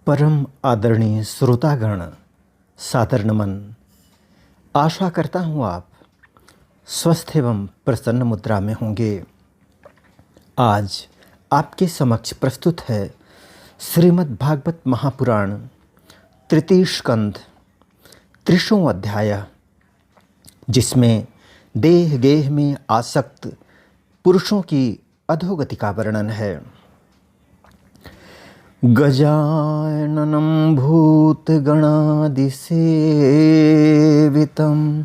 परम आदरणीय श्रोतागण, सादर नमन। आशा करता हूँ आप स्वस्थ एवं प्रसन्न मुद्रा में होंगे। आज आपके समक्ष प्रस्तुत है श्रीमद् भागवत महापुराण तृतीय स्कंध 30वां अध्याय, जिसमें देह गेह में आसक्त पुरुषों की अधोगति का वर्णन है। गजाननं भूतगणादिसेवितं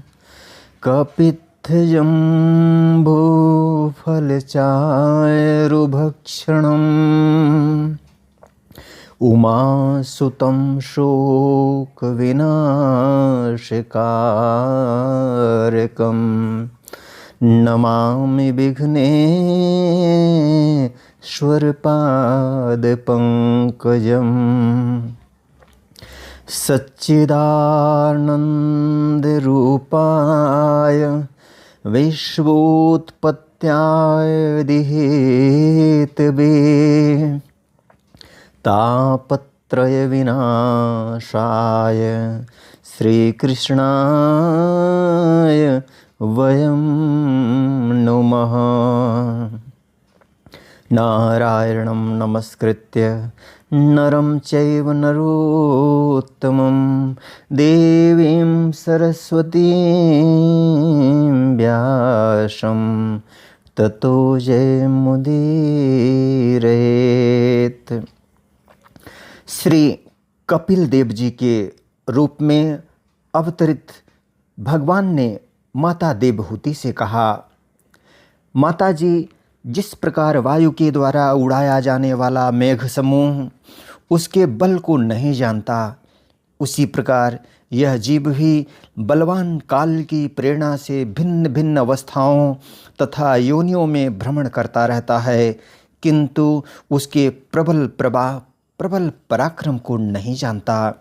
कपित्थजम्बूफलचारुभक्षणम् उमासुतं शोकविनाशकारकं नमामि विघ्नेश्वरपादपङ्कजम्। सच्चिदानन्दरूपाय विश्वोत्पत्त्यादिहेतवे तापत्रयविनाशाय श्रीकृष्णाय वयं नुमः। नारायणं नमस्कृत्य नरं चैव नरोत्तमं देवीं सरस्वतीं व्यासं ततो जयमुदीरयेत्। श्री कपिल देव जी के रूप में अवतरित भगवान ने माता देवहूति से कहा, माता जी, जिस प्रकार वायु के द्वारा उड़ाया जाने वाला मेघ समूह उसके बल को नहीं जानता, उसी प्रकार यह जीव भी बलवान काल की प्रेरणा से भिन्न भिन्न अवस्थाओं तथा योनियों में भ्रमण करता रहता है, किंतु उसके प्रबल पराक्रम को नहीं जानता।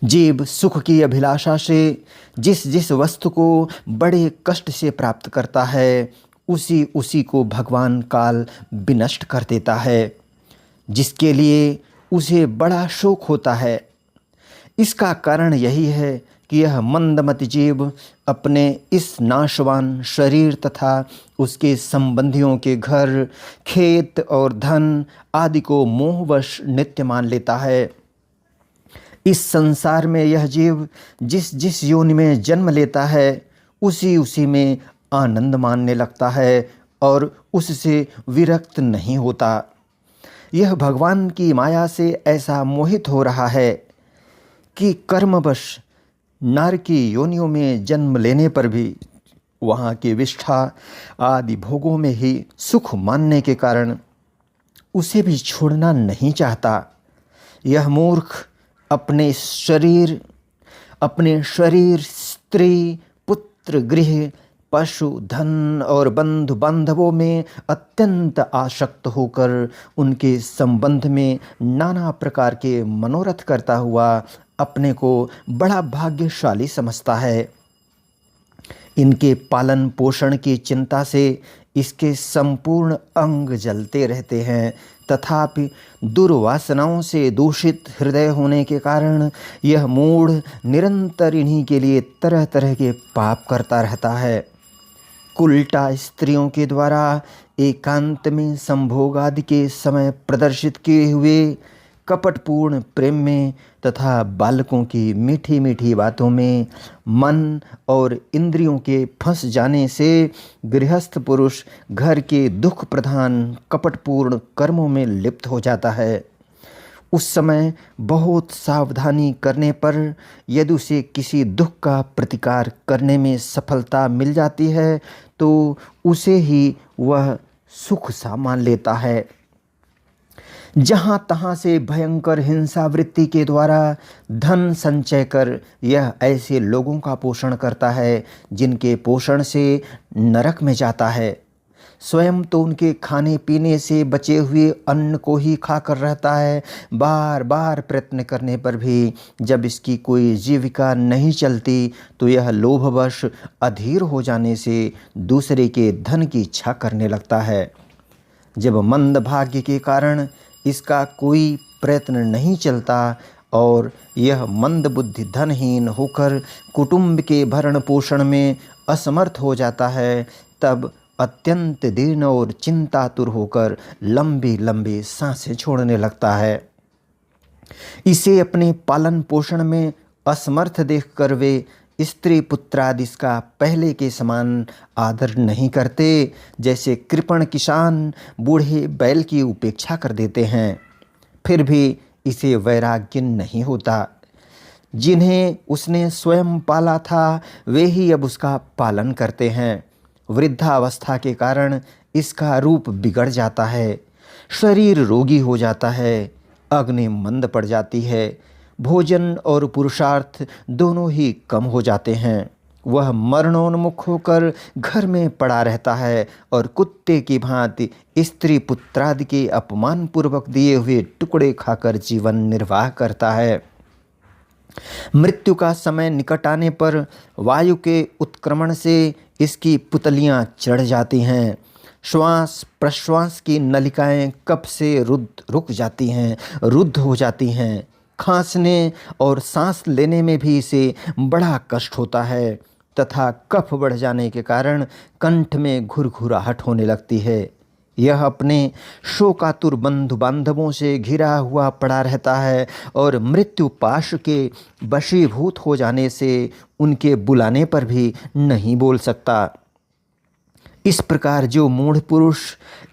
जीव सुख की अभिलाषा से जिस जिस वस्तु को बड़े कष्ट से प्राप्त करता है, उसी उसी को भगवान काल विनष्ट कर देता है, जिसके लिए उसे बड़ा शोक होता है। इसका कारण यही है कि यह मंदमति जीव अपने इस नाशवान शरीर तथा उसके संबंधियों के घर, खेत और धन आदि को मोहवश नित्य मान लेता है। इस संसार में यह जीव जिस जिस योनि में जन्म लेता है, उसी उसी में आनंद मानने लगता है और उससे विरक्त नहीं होता। यह भगवान की माया से ऐसा मोहित हो रहा है कि कर्मवश नर की योनियों में जन्म लेने पर भी वहाँ के विष्ठा आदि भोगों में ही सुख मानने के कारण उसे भी छोड़ना नहीं चाहता। यह मूर्ख अपने शरीर, स्त्री, पुत्र, गृह, पशु, धन और बंधु बांधवों में अत्यंत आसक्त होकर उनके संबंध में नाना प्रकार के मनोरथ करता हुआ अपने को बड़ा भाग्यशाली समझता है। इनके पालन पोषण की चिंता से इसके संपूर्ण अंग जलते रहते हैं, तथापि दुर्वासनाओं से दूषित हृदय होने के कारण यह मूढ़ निरंतर इन्हीं के लिए तरह तरह के पाप करता रहता है। कुलटा स्त्रियों के द्वारा एकांत में संभोग आदि के समय प्रदर्शित किए हुए कपटपूर्ण प्रेम में तथा बालकों की मीठी मीठी बातों में मन और इंद्रियों के फंस जाने से गृहस्थ पुरुष घर के दुख प्रधान कपटपूर्ण कर्मों में लिप्त हो जाता है। उस समय बहुत सावधानी करने पर यदि उसे किसी दुख का प्रतिकार करने में सफलता मिल जाती है, तो उसे ही वह सुख सा मान लेता है। जहाँ तहाँ से भयंकर हिंसा वृत्ति के द्वारा धन संचय कर यह ऐसे लोगों का पोषण करता है जिनके पोषण से नरक में जाता है। स्वयं तो उनके खाने पीने से बचे हुए अन्न को ही खाकर रहता है। बार बार प्रयत्न करने पर भी जब इसकी कोई जीविका नहीं चलती, तो यह लोभवश अधीर हो जाने से दूसरे के धन की इच्छा करने लगता है। जब मंद भाग्य के कारण इसका कोई प्रयत्न नहीं चलता और यह मंदबुद्धि धनहीन होकर कुटुंब के भरण पोषण में असमर्थ हो जाता है, तब अत्यंत दीन और चिंतातुर होकर लंबी लंबी सांसें छोड़ने लगता है। इसे अपने पालन पोषण में असमर्थ देखकर वे स्त्री पुत्रादि का पहले के समान आदर नहीं करते, जैसे कृपण किसान बूढ़े बैल की उपेक्षा कर देते हैं। फिर भी इसे वैराग्य नहीं होता। जिन्हें उसने स्वयं पाला था वे ही अब उसका पालन करते हैं। वृद्धावस्था के कारण इसका रूप बिगड़ जाता है, शरीर रोगी हो जाता है, अग्नि मंद पड़ जाती है, भोजन और पुरुषार्थ दोनों ही कम हो जाते हैं। वह मरणोन्मुख होकर घर में पड़ा रहता है और कुत्ते की भांति स्त्री पुत्रादि के अपमान पूर्वक दिए हुए टुकड़े खाकर जीवन निर्वाह करता है। मृत्यु का समय निकट आने पर वायु के उत्क्रमण से इसकी पुतलियां चढ़ जाती हैं। श्वास प्रश्वास की नलिकाएं कफ से रुक जाती हैं, रुद्ध हो जाती हैं। खांसने और सांस लेने में भी इसे बड़ा कष्ट होता है तथा कफ बढ़ जाने के कारण कंठ में घुरघुराहट होने लगती है। यह अपने शोकातुर बंधु बांधवों से घिरा हुआ पड़ा रहता है और मृत्यु पाश के वशीभूत हो जाने से उनके बुलाने पर भी नहीं बोल सकता। इस प्रकार जो मूढ़ पुरुष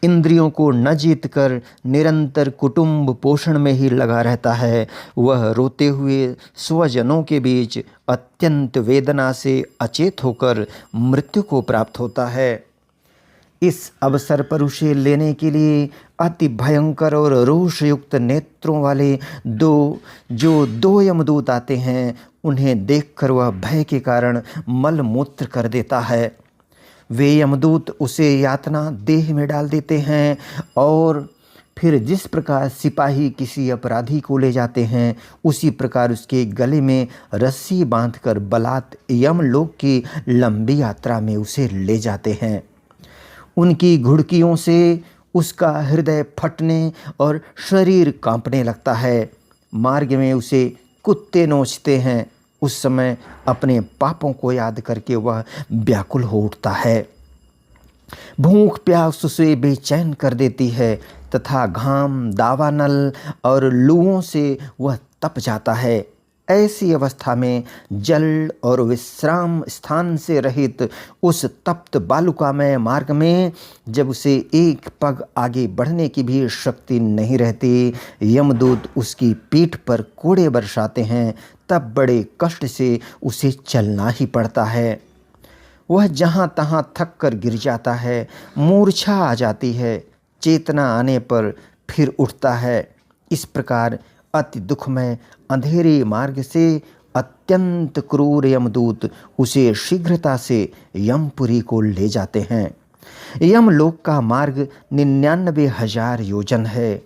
इंद्रियों को न जीतकर निरंतर कुटुंब पोषण में ही लगा रहता है, वह रोते हुए स्वजनों के बीच अत्यंत वेदना से अचेत होकर मृत्यु को प्राप्त होता है। इस अवसर पर उसे लेने के लिए अति भयंकर और रोषयुक्त नेत्रों वाले दो यमदूत आते हैं। उन्हें देखकर वह भय के कारण मल मूत्र कर देता है। वे यमदूत उसे यातना देह में डाल देते हैं और फिर जिस प्रकार सिपाही किसी अपराधी को ले जाते हैं, उसी प्रकार उसके गले में रस्सी बांधकर बलात् यमलोक की लंबी यात्रा में उसे ले जाते हैं। उनकी घुड़कियों से उसका हृदय फटने और शरीर कांपने लगता है। मार्ग में उसे कुत्ते नोचते हैं। उस समय अपने पापों को याद करके वह व्याकुल हो उठता है। भूख प्यास उसे बेचैन कर देती है तथा घाम, दावानल और लूओं से वह तप जाता है। ऐसी अवस्था में जल और विश्राम स्थान से रहित उस तप्त बालुकामय मार्ग में जब उसे एक पग आगे बढ़ने की भी शक्ति नहीं रहती, यमदूत उसकी पीठ पर कोड़े बरसाते हैं। तब बड़े कष्ट से उसे चलना ही पड़ता है। वह जहाँ तहाँ थक कर गिर जाता है, मूर्छा आ जाती है। चेतना आने पर फिर उठता है। इस प्रकार अति दुखमय अंधेरे मार्ग से अत्यंत क्रूर यमदूत उसे शीघ्रता से यमपुरी को ले जाते हैं। यमलोक का मार्ग 99,000 योजन है।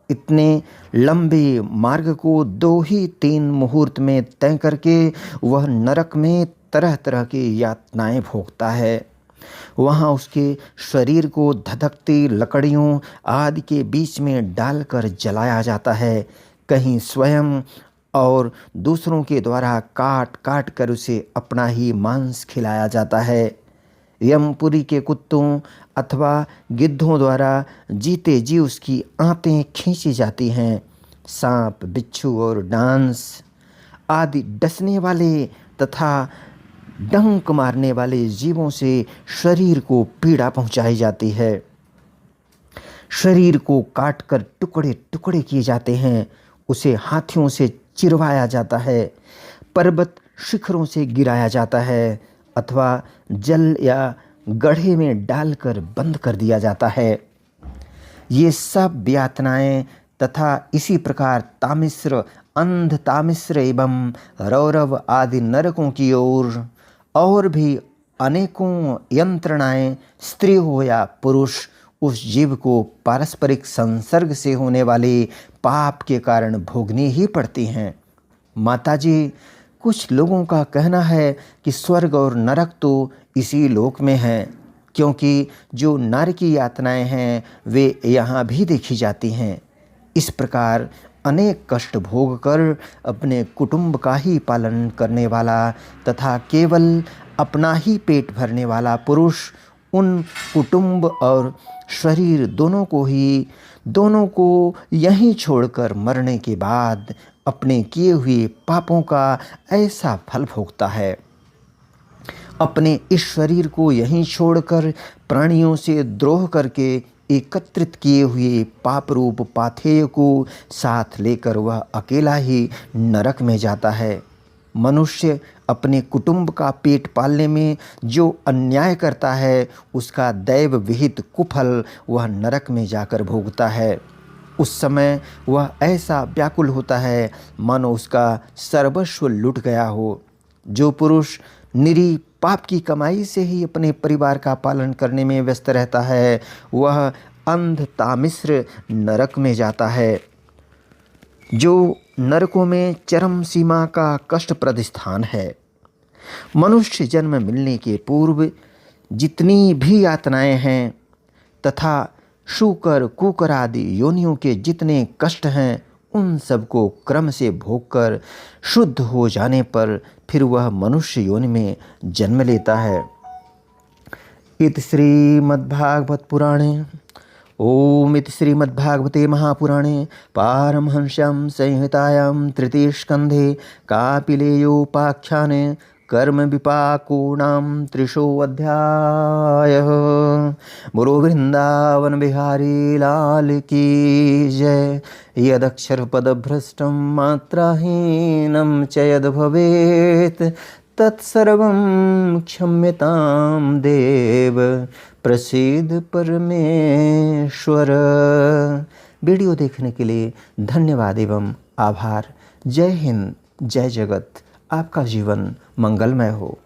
इतने लंबे मार्ग को 2 ही 3 मुहूर्त में तय करके वह नरक में तरह तरह की यातनाएं भोगता है। वहाँ उसके शरीर को धधकती लकड़ियों आदि के बीच में डालकर जलाया जाता है। कहीं स्वयं और दूसरों के द्वारा काट काट कर उसे अपना ही मांस खिलाया जाता है। यमपुरी के कुत्तों अथवा गिद्धों द्वारा जीते जी उसकी आंतें खींची जाती हैं। सांप, बिच्छू और डांस आदि डसने वाले तथा डंक मारने वाले जीवों से शरीर को पीड़ा पहुंचाई जाती है। शरीर को काटकर टुकड़े टुकड़े किए जाते हैं। उसे हाथियों से चिरवाया जाता है, पर्वत शिखरों से गिराया जाता है अथवा जल या गड्ढे में डालकर बंद कर दिया जाता है। ये सब यातनाएं तथा इसी प्रकार तामिश्र, अंध तामिश्र एवं रौरव आदि नरकों की ओर और भी अनेकों यंत्रणाएं स्त्री हो या पुरुष उस जीव को पारस्परिक संसर्ग से होने वाले पाप के कारण भोगनी ही पड़ती हैं। माताजी, कुछ लोगों का कहना है कि स्वर्ग और नरक तो इसी लोक में हैं, क्योंकि जो नर की यातनाएं हैं वे यहाँ भी देखी जाती हैं। इस प्रकार अनेक कष्ट भोग कर अपने कुटुंब का ही पालन करने वाला तथा केवल अपना ही पेट भरने वाला पुरुष उन कुटुंब और शरीर दोनों को यहीं छोड़कर मरने के बाद अपने किए हुए पापों का ऐसा फल भोगता है। अपने इस शरीर को यहीं छोड़कर प्राणियों से द्रोह करके एकत्रित किए हुए पाप रूप पाथेय को साथ लेकर वह अकेला ही नरक में जाता है। मनुष्य अपने कुटुंब का पेट पालने में जो अन्याय करता है उसका दैव विहित कुफल वह नरक में जाकर भोगता है। उस समय वह ऐसा व्याकुल होता है मानो उसका सर्वस्व लुट गया हो। जो पुरुष निरी पाप की कमाई से ही अपने परिवार का पालन करने में व्यस्त रहता है वह अंध तामिश्र नरक में जाता है, जो नरकों में चरम सीमा का कष्टप्रद स्थान है। मनुष्य जन्म मिलने के पूर्व जितनी भी यातनाएं हैं तथा शूकर कुकर आदि योनियों के जितने कष्ट हैं उन सबको क्रम से भोग कर शुद्ध हो जाने पर फिर वह मनुष्य योनि में जन्म लेता है। इति श्रीमद्भागवत पुराणे ओम इति श्रीमद्भागवते महापुराणे पारमहंस्यां संहितायां तृतीय स्कन्धे कापिलेयोपाख्याने कर्म विपाको नाम 3 अध्यायः। बोलो वृंदावन बिहारी लाल की जय। यदक्षर पदभ्रष्टं मात्राहीनं च यद् भवेत् तत्सर्वं क्षम्यतां देव प्रसीद परमेश्वर। वीडियो देखने के लिए धन्यवाद एवं आभार। जय हिंद, जय जगत। आपका जीवन मंगलमय हो।